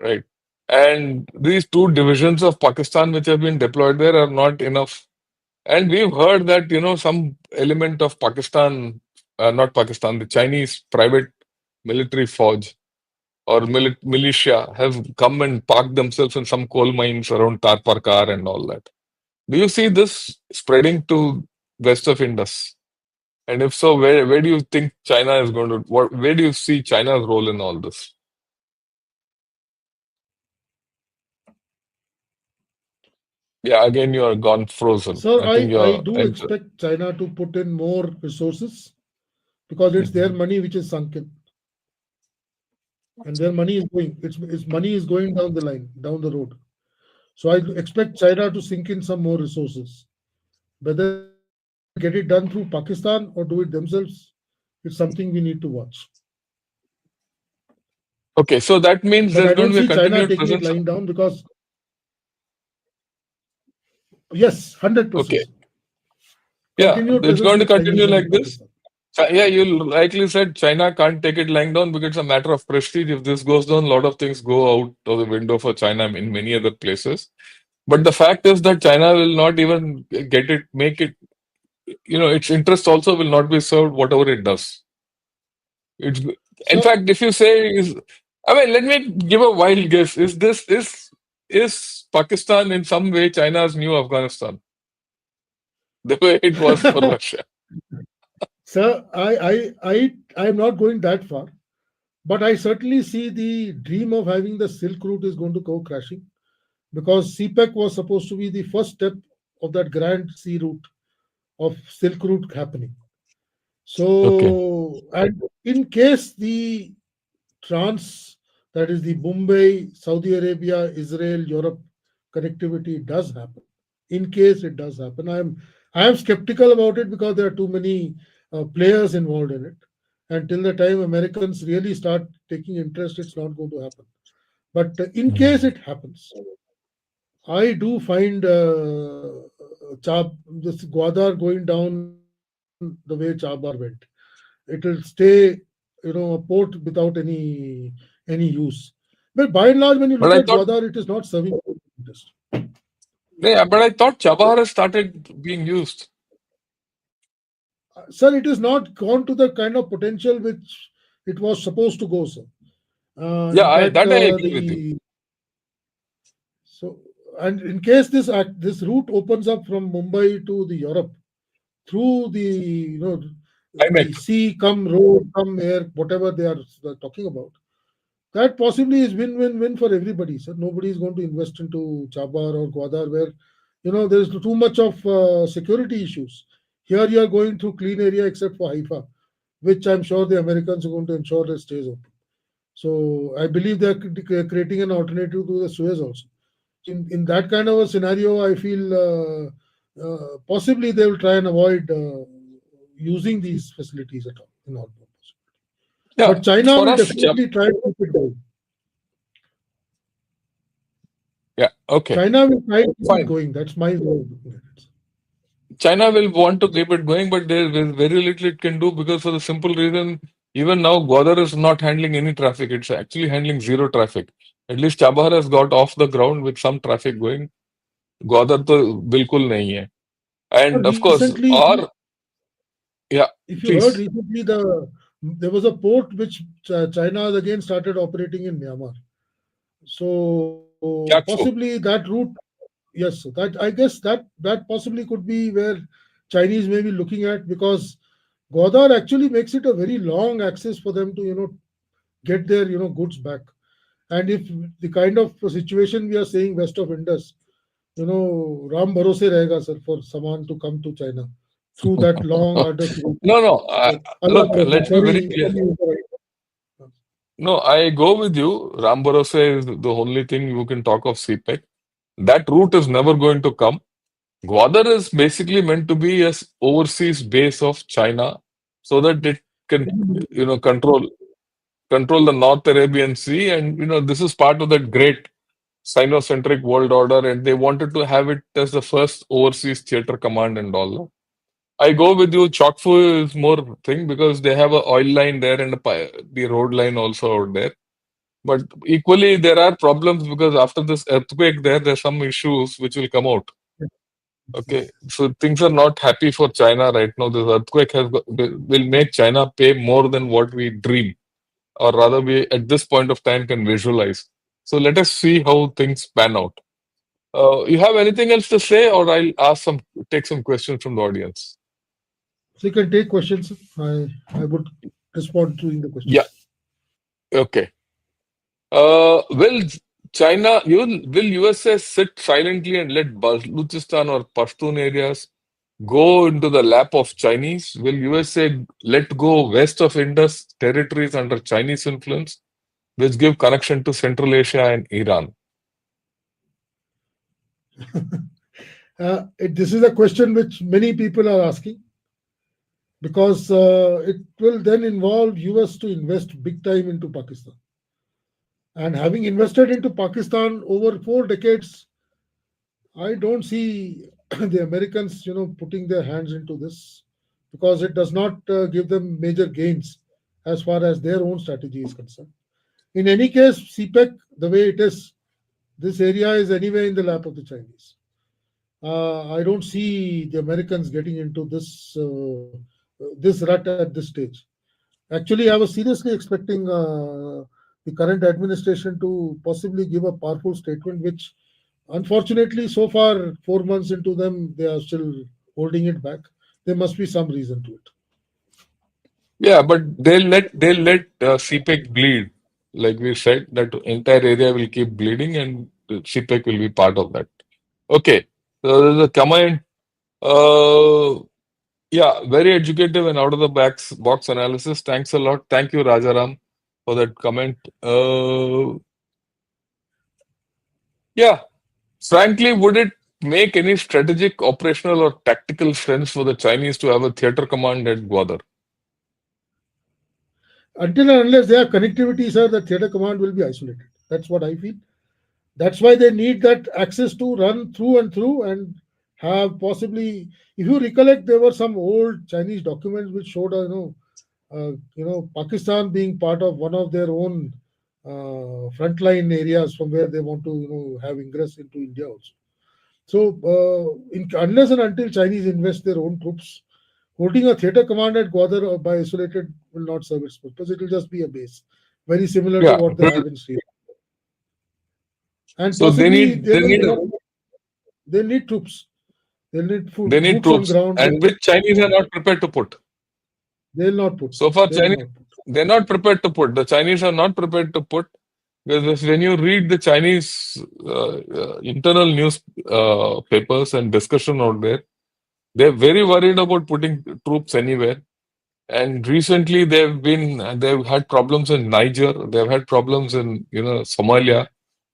right? And these two divisions of Pakistan which have been deployed there are not enough. And we've heard that, some element of Pakistan, not Pakistan, the Chinese private military force. or militia have come and parked themselves in some coal mines around Tarparkar and all that. Do you see this spreading to west of Indus? And if so, where do you think China is going to, where do you see China's role in all this? Yeah, again, you are gone frozen. Sir, I think I you're, do expect China to put in more resources because it's their Mhm. money which is sunken, and their money is going. Its money is going down the line, down the road. So I expect China to sink in some more resources. Whether they get it done through Pakistan or do it themselves, it's something we need to watch. Okay, so that But means I there's don't going to be see a China continued taking it presence. lying down because yes, 100%. Okay, yeah, Continued it's presence going to of continue Chinese like in this. Pakistan. Yeah, you likely said China can't take it lying down because it's a matter of prestige. If this goes down, a lot of things go out of the window for China in many other places. But the fact is that China will not even get it, make it, its interest also will not be served whatever it does. It's, in So fact, if you say is, I mean, let me give a wild guess. Is Pakistan in some way China's new Afghanistan, the way it was for Russia? sir, I'm not going that far, but I certainly see the dream of having the Silk Route is going to go crashing because CPEC was supposed to be the first step of that grand sea route of Silk Route happening. Okay. So, and in case the trans, that is the Mumbai, Saudi Arabia, Israel, Europe connectivity does happen. In case it does happen, I am skeptical about it because there are too many players involved in it. And till the time Americans really start taking interest, it's not going to happen. But in case Mhm. it happens, I do find this Gwadar going down the way Chabar went. It will stay, a port without any use. But by and large, when you look at But I Gwadar, thought, it is not serving interest. yeah, but I thought So, Chabahar has started being used. sir, it is not gone to the kind of potential which it was supposed to go, sir. Yeah, In fact, I agree with you. the so and in case this route opens up from Mumbai to the Europe through the IMEC. sea, come road, come air, whatever they are talking about, that possibly is win-win-win for everybody. So nobody is going to invest into Chabar or Gwadar where there's too much of security issues. Here you are going through clean area except for Haifa, which I'm sure the Americans are going to ensure that stays open. So I believe they're creating an alternative to the Suez also. So in that kind of a scenario, I feel possibly they will try and avoid using these facilities at all in all purpose. Yeah, But China for will us, definitely try to keep it going. yeah, okay, China will try to keep it fine. going. That's my way of looking at it. China will want to keep it going, but there is very little it can do because for the simple reason, even now, Gwadar is not handling any traffic. It's actually handling zero traffic. At least Chabahar has got off the ground with some traffic going. Gwadar to bilkul nahi hai. And of course, Recently, or, yeah, if you heard please, recently, there was a port which China has again started operating in Myanmar. So possibly Kyakso. that route, yes, that I guess that possibly could be where Chinese may be looking at because Gwadar actually makes it a very long access for them to get their goods back. And if the kind of situation we are seeing west of Indus, Ram bharose rahega, sir, for saman to come to China through that long arduous route. No, no. Allah Look, bharose. let's be very Sorry, clear. No, I go with you. Ram Bharose is the only thing you can talk of CPEC. That route is never going to come. Gwadar is basically meant to be as overseas base of China so that it can, control the North Arabian Sea. And, this is part of that great Sino-centric world order. And they wanted to have it as the first overseas theater command and all that. I go with you. Chokfu is more thing because they have a oil line there and the road line also out there. But equally, there are problems because after this earthquake, there's some issues which will come out. Okay, so things are not happy for China right now. This earthquake will make China pay more than what we dream. or rather, we at this point of time can visualize. So let us see how things pan out. You have anything else to say, or I'll take some questions from the audience. So you can take questions. I would respond to the Yeah. questions. Okay. Will will USA sit silently and let Balochistan or Pashtun areas go into the lap of Chinese? Will USA let go west of Indus territories under Chinese influence, which give connection to Central Asia and Iran? This is a question which many people are asking because it will then involve US to invest big time into Pakistan. And having invested into Pakistan over 4 decades, I don't see the Americans, putting their hands into this because it does not give them major gains as far as their own strategy is concerned. In any case, CPEC, the way it is, this area is anyway in the lap of the Chinese. I don't see the Americans getting into this rut at this stage. Actually, I was seriously expecting the current administration to possibly give a powerful statement, which unfortunately, so far, 4 months into them, they are still holding it back. There must be some reason to it. Yeah, but they'll let CPEC bleed. Like we said, that entire area will keep bleeding, and the CPEC will be part of that. Okay. So there's a comment. Uh, yeah, very educative and out of the box analysis. Thanks a lot. Thank you, Rajaram, for that comment. Yeah, frankly, would it make any strategic, operational, or tactical sense for the Chinese to have a theater command at Gwadar? Until and unless they have connectivity, sir, the theater command will be isolated. That's what I feel. That's why they need that access to run through and through and have possibly. If you recollect, there were some old Chinese documents which showed, Pakistan being part of one of their own frontline areas from where they want to, have ingress into India also. So, unless and until Chinese invest their own troops, holding a theater command at Gwadar or by isolated will not serve its purpose. It will just be a base, very similar to Yeah, what they have in Sri Lanka. And so possibly they need they need troops. They need they need boots on troops, ground. and which Chinese are not prepared to put. They'll not put. So far, They will Chinese not put. they're not prepared to put. The Chinese are not prepared to put because when you read the Chinese internal news papers and discussion out there, they're very worried about putting troops anywhere. And recently, they've had problems in Niger. They've had problems in Somalia,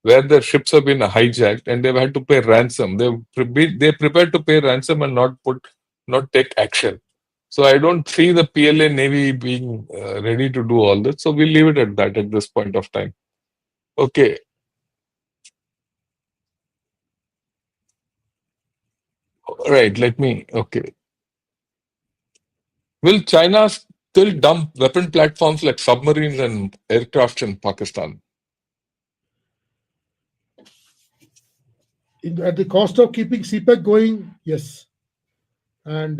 where their ships have been hijacked, and they've had to pay ransom. They're prepared to pay ransom and not take action. So I don't see the PLA Navy being ready to do all this. So we'll leave it at that at this point of time. Okay, right. Let me. Okay, will China still dump weapon platforms like submarines and aircraft in Pakistan? At the cost of keeping CPEC going, yes. And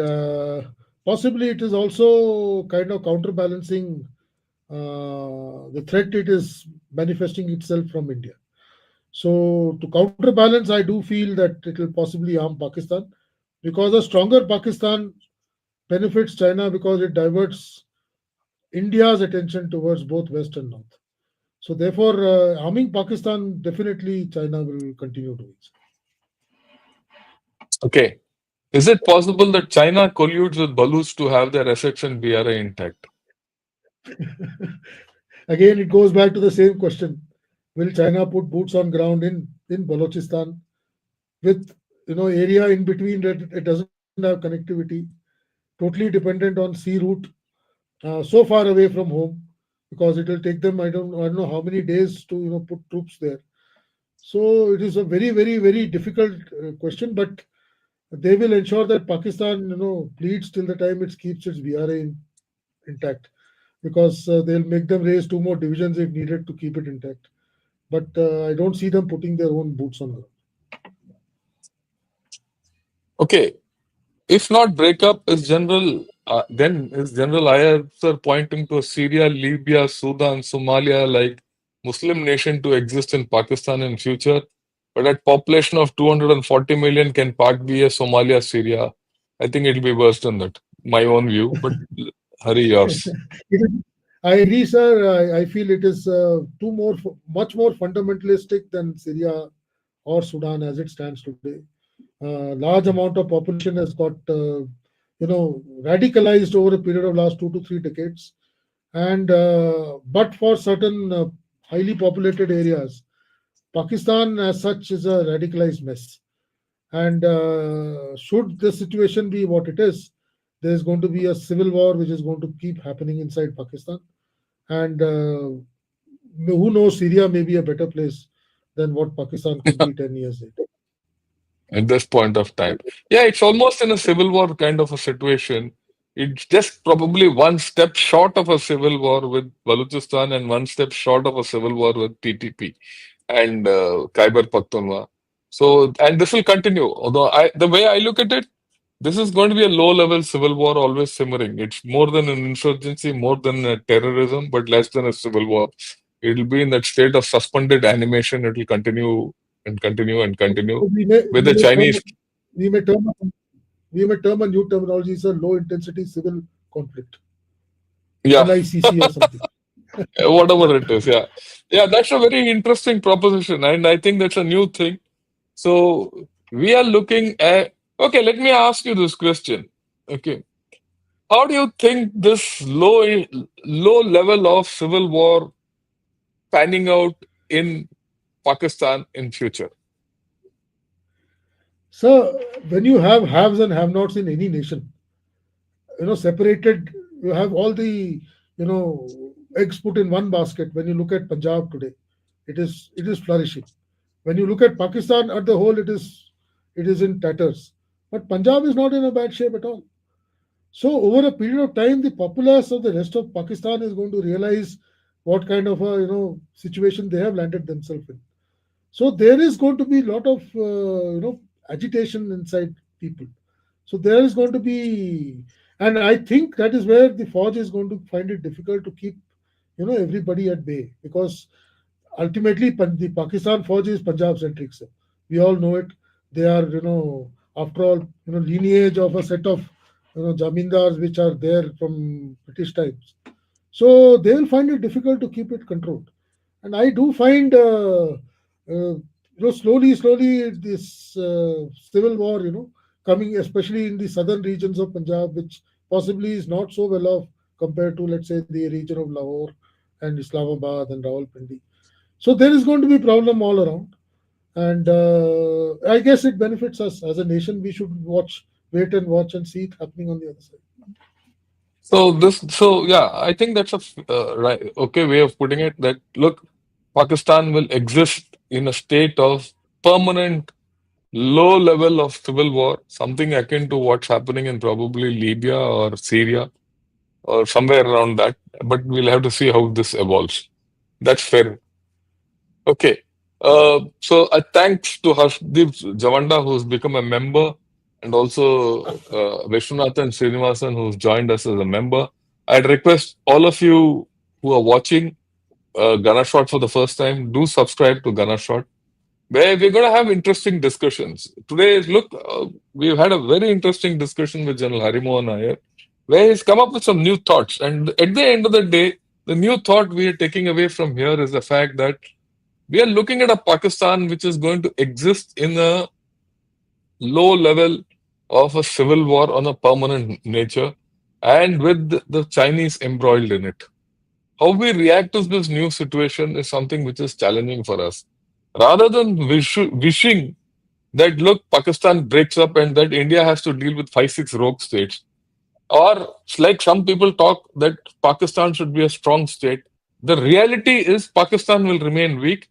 possibly it is also kind of counterbalancing the threat it is manifesting itself from India. So, to counterbalance, I do feel that it will possibly harm Pakistan because a stronger Pakistan benefits China because it diverts India's attention towards both West and North. So, therefore, harming Pakistan, definitely China will continue doing so. Okay. Is it possible that China colludes with Baloch to have their assets in BRI intact? Again, it goes back to the same question. Will China put boots on ground in Balochistan with area in between that it doesn't have connectivity, totally dependent on sea route, so far away from home because it will take them I don't know how many days to put troops there. So it is a very very very difficult question, but they will ensure that Pakistan pleads till the time it keeps its BRA intact because they'll make them raise 2 more divisions if needed to keep it intact. But I don't see them putting their own boots on ground. Okay. If not breakup, is General Iyer sir pointing to Syria, Libya, Sudan, Somalia like Muslim nation to exist in Pakistan in future? But at population of 240 million, can Pak be a Somalia, Syria? I think it'll be worse than that. My own view, but hurry yours. It is- I agree, sir. I feel it is much more fundamentalistic than Syria or Sudan as it stands today. Large amount of population has got radicalized over a period of last 2 to 3 decades, and but for certain highly populated areas, Pakistan as such is a radicalized mess. And should the situation be what it is, there is going to be a civil war which is going to keep happening inside Pakistan. And who knows, Syria may be a better place than what Pakistan could be 10 years later. At this point of time. Yeah, it's almost in a civil war kind of a situation. It's just probably one step short of a civil war with Balochistan and one step short of a civil war with PTP and Khyber Pakhtunkhwa. So, and this will continue. Although the way I look at it, this is going to be a low-level civil war, always simmering. It's more than an insurgency, more than a terrorism, but less than a civil war. It'll be in that state of suspended animation. It will continue and continue and continue So we may with we the may term Chinese. we may term we may term a new terminology as a low intensity civil conflict, Yeah, LICC or something. whatever it is. Yeah, yeah, that's a very interesting proposition, and I think that's a new thing. So we are looking at. Okay, let me ask you this question. Okay, how do you think this low level of civil war panning out in Pakistan in future? So when you have haves and have-nots in any nation, separated, you have all the eggs put in one basket. When you look at Punjab today, it is flourishing. When you look at Pakistan at the whole, it is in tatters. But Punjab is not in a bad shape at all. So over a period of time, the populace of the rest of Pakistan is going to realize what kind of a situation they have landed themselves in. So there is going to be a lot of agitation inside people. So there is going to be, and I think that is where the Fauj is going to find it difficult to keep everybody at bay, because ultimately the Pakistan Fauj is Punjab centric. Sir. We all know it. They are after all lineage of a set of jamindars which are there from British times. So they will find it difficult to keep it controlled. And I do find slowly this civil war coming, especially in the southern regions of Punjab, which possibly is not so well off compared to, let's say, the region of Lahore and Islamabad and Rawalpindi. So there is going to be problem all around, and I guess it benefits us as a nation. We should wait and watch and see it happening on the other side. So yeah, I think that's right, okay way of putting it. That look, Pakistan will exist in a state of permanent low level of civil war, something akin to what's happening in probably Libya or Syria or somewhere around that. But we'll have to see how this evolves. That's fair. Okay. So thanks to Harshdeep Javanda, who's become a member, and also Vishwanathan Srinivasan, who's joined us as a member. I'd request all of you who are watching Gunner Shot for the first time, do subscribe to Gunner Shot, where we're going to have interesting discussions. Today, look, we've had a very interesting discussion with General Harimohan Iyer, where he's come up with some new thoughts. And at the end of the day, the new thought we are taking away from here is the fact that we are looking at a Pakistan which is going to exist in a low level of a civil war on a permanent nature and with the Chinese embroiled in it. How we react to this new situation is something which is challenging for us. Rather than wishing that, look, Pakistan breaks up and that India has to deal with 5, 6 rogue states, or it's like some people talk that Pakistan should be a strong state. The reality is Pakistan will remain weak.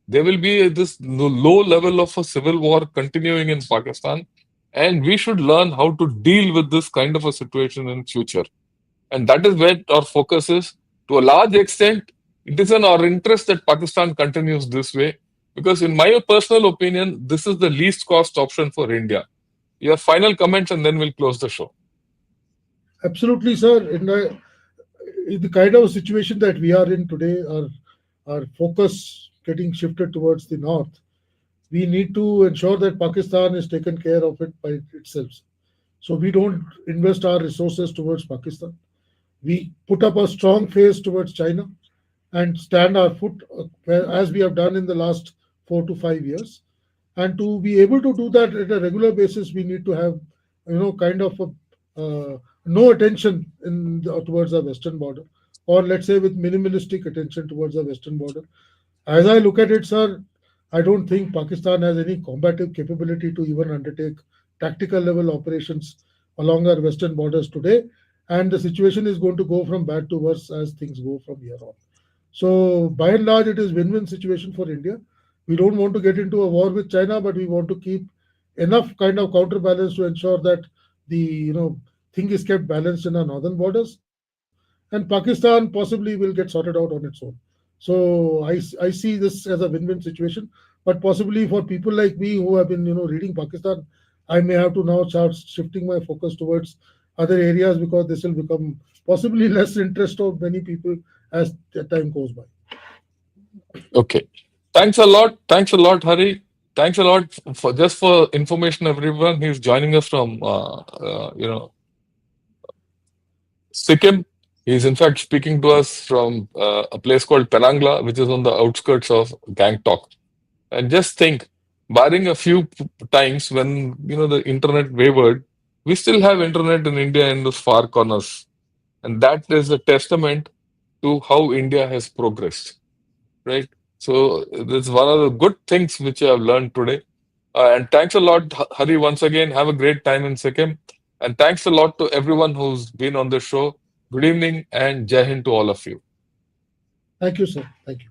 There will be this low level of a civil war continuing in Pakistan, and we should learn how to deal with this kind of a situation in future. And that is where our focus is. To a large extent, it is in our interest that Pakistan continues this way, because in my personal opinion, this is the least cost option for India. Your final comments, and then we'll close the show. Absolutely, sir. In the kind of situation that we are in today, our focus getting shifted towards the north, we need to ensure that Pakistan is taken care of it by itself. So we don't invest our resources towards Pakistan. We put up a strong face towards China and stand our foot as we have done in the last 4 to 5 years. And to be able to do that at a regular basis, we need to have, kind of no attention towards the western border, or let's say with minimalistic attention towards the western border. As I look at it, sir, I don't think Pakistan has any combative capability to even undertake tactical level operations along our western borders today. And the situation is going to go from bad to worse as things go from here on. So by and large, it is win-win situation for India. We don't want to get into a war with China, but we want to keep enough kind of counterbalance to ensure that the thing is kept balanced in our northern borders, and Pakistan possibly will get sorted out on its own. So I see this as a win-win situation. But possibly for people like me who have been reading Pakistan, I may have to now start shifting my focus towards other areas because this will become possibly less interest of many people as the time goes by. Okay. Thanks a lot. Thanks a lot, Hari. Thanks a lot for just for information, everyone. He's joining us from Sikkim. He's in fact speaking to us from a place called Penangla, which is on the outskirts of Gangtok. And just think, barring a few times when the internet wavered, we still have internet in India in those far corners, and that is a testament to how India has progressed, right? So this is one of the good things which I have learned today. And thanks a lot, Hari, once again. Have a great time in Sikkim. And thanks a lot to everyone who's been on the show. Good evening and Jai Hind to all of you. Thank you, sir. Thank you.